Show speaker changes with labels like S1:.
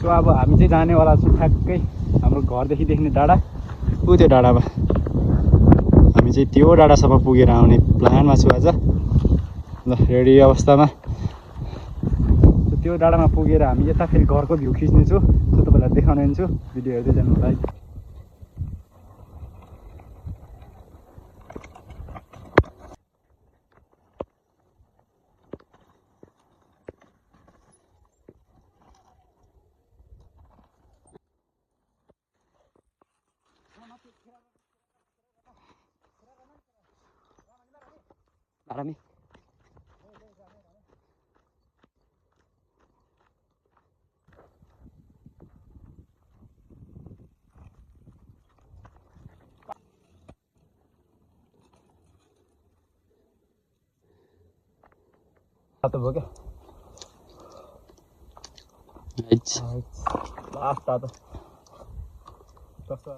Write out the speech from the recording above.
S1: So अब हामी चाहिँ जानेवाला छौँ ठ्याक्कै हाम्रो घरदेखि देख्ने डाँडा ऊ त्यो डाँडामा। हामी चाहिँ त्यो डाँडासम्म पुगेर आउने प्लानमा छु आज। ल रेडी अवस्थामा त्यो डाँडामा पुगेर हामी यता फेरि घरको भ्यू खिच्नेछु। सो तपाईँलाई देखाउने हुन्छु, भिडियो हेर्दै जानु होला है। आरामी तातो भयो क्या लास्ट तातो कस्तो